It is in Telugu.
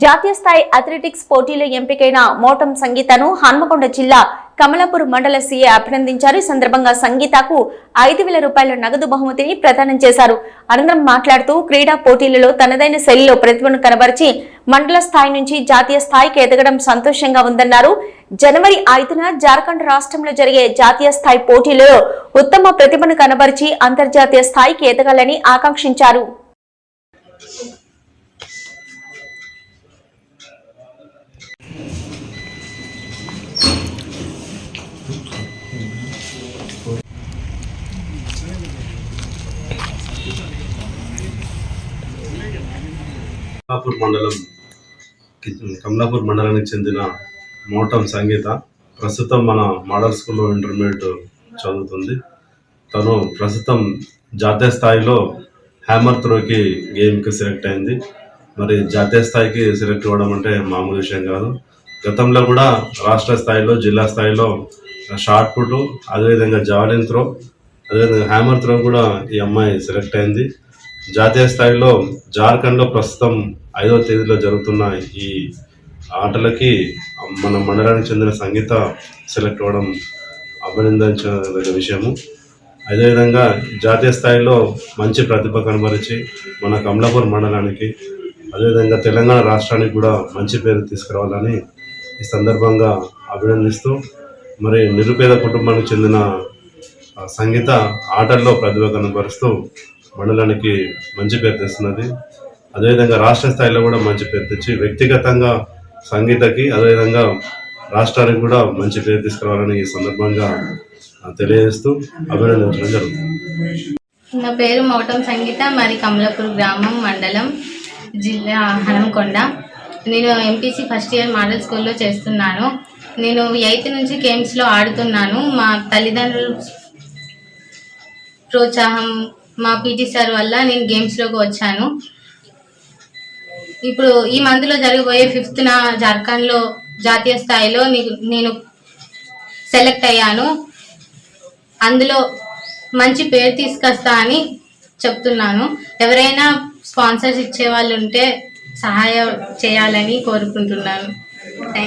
జాతీయ స్థాయి అథ్లెటిక్స్ పోటీలో ఎంపికైన మోటం సంగీతను హన్మకొండ జిల్లా కమలాపూర్ మండల సీఏ అభినందించారు. ఈ సందర్భంగా సంగీతకు 5,000 రూపాయల నగదు బహుమతిని ప్రదానం చేశారు. అనంతరం మాట్లాడుతూ క్రీడా పోటీలలో తనదైన శైలిలో ప్రతిభను కనబరిచి మండల స్థాయి నుంచి జాతీయ స్థాయికి ఎదగడం సంతోషంగా ఉందన్నారు. జనవరి 5న జార్ఖండ్ రాష్ట్రంలో జరిగే జాతీయ స్థాయి పోటీలలో ఉత్తమ ప్రతిభను కనబరిచి అంతర్జాతీయ స్థాయికి ఎదగాలని ఆకాంక్షించారు. కమలాపూర్ మండలానికి చెందిన మోటం సంగీత ప్రస్తుతం మన మోడల్ స్కూల్లో ఇంటర్మీడియట్ చదువుతుంది. తను ప్రస్తుతం జాతీయ స్థాయిలో హ్యామర్ త్రోకి గేమ్కి సెలెక్ట్ అయింది. మరి జాతీయ స్థాయికి సెలెక్ట్ అవ్వడం అంటే మామూలు విషయం కాదు. గతంలో కూడా రాష్ట్ర స్థాయిలో, జిల్లా స్థాయిలో షార్ట్ పుట్, అదేవిధంగా జావలిన్ త్రో, అదేవిధంగా హ్యామర్ త్రో కూడా ఈ అమ్మాయి సెలెక్ట్ అయింది. జాతీయ స్థాయిలో జార్ఖండ్లో ప్రస్తుతం 5వ తేదీలో జరుగుతున్న ఈ ఆటలకి మన మండలానికి చెందిన సంగీత సెలెక్ట్ అవ్వడం అభినందించదగ్గ విషయము. అదేవిధంగా జాతీయ స్థాయిలో మంచి ప్రతిభ కనబరిచి మన కమలాపూర్ మండలానికి, అదేవిధంగా తెలంగాణ రాష్ట్రానికి కూడా మంచి పేరు తీసుకురావాలని ఈ సందర్భంగా అభినందిస్తూ, మరి నిరుపేద కుటుంబానికి చెందిన సంగీత ఆటల్లో ప్రతిభ కనబరుస్తూ మండలానికి మంచి పేరు తెస్తున్నది. అదేవిధంగా రాష్ట్ర స్థాయిలో కూడా మంచి పేరు తెచ్చి వ్యక్తిగతంగా సంగీతకి, అదేవిధంగా రాష్ట్రానికి కూడా మంచి పేరు తీసుకురావాలని ఈ సందర్భంగా తెలియజేస్తూ అభినందించడం జరుగుతుంది. నా పేరు మోటం సంగీత, మరి కమలాపూర్ గ్రామం, మండలం, జిల్లా హన్మకొండ. నేను ఎంపీసీ ఫస్ట్ ఇయర్ మోడల్ స్కూల్లో చేస్తున్నాను. నేను 8th నుంచి గేమ్స్లో ఆడుతున్నాను. మా తల్లిదండ్రులు ప్రోత్సాహం, మా పీటీ సార్ వల్ల నేను గేమ్స్లోకి వచ్చాను. ఇప్పుడు ఈ మంత్లో జరగబోయే 5th జార్ఖండ్లో జాతీయ స్థాయిలో నేను సెలెక్ట్ అయ్యాను. అందులో మంచి పేరు తీసుకొస్తా అని చెప్తున్నాను. ఎవరైనా స్పాన్సర్స్ ఇచ్చే వాళ్ళు ఉంటే సహాయం చేయాలని కోరుకుంటున్నాను.